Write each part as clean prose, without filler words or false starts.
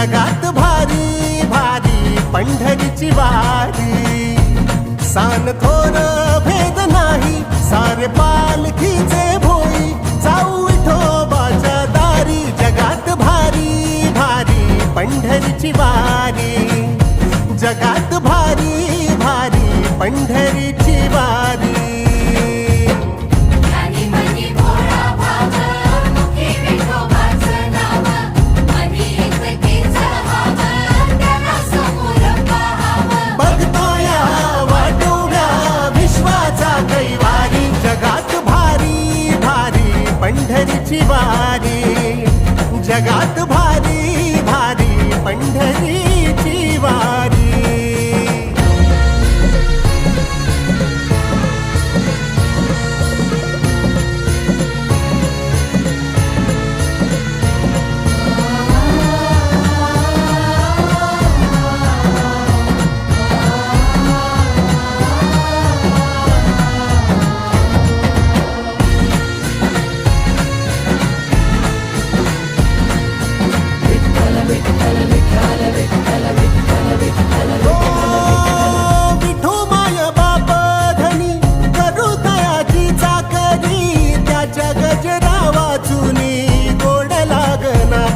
जगात भारी भारी पंढरीची वारी, सान थोर भेद नाही, सारे पालखीचे भोई, जाऊ विठोबाच्या दारी. जगात भारी भारी पंढरीची वारी, जगात भारी भारी पंढरीची वारी. पंढरीची वारी, जगात भारी भारी पंढरीची वारी.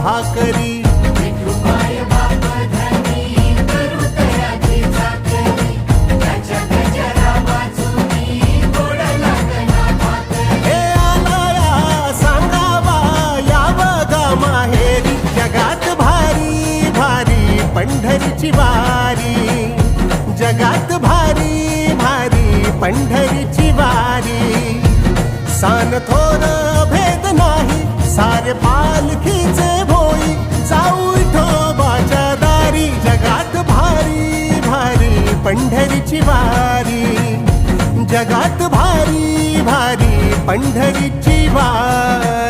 भाकरी विठुमाय बाप धनी, करू तयाची चाकरी, त्याच्या गजरा वाचुनी गोड लागना भाकरी. हे आलाया सांगावा याव गा माहेरी, जगात भारी भारी पंढरीची वारी, जगात भारी भारी पंढरीची वारी. सान थोर भेद नाही, सारे पालखीचे भोई, जाऊ विठोबाच्या दारी. जगात भारी भारी पंढरीची वारी, जगात भारी भारी पंढरीची वारी.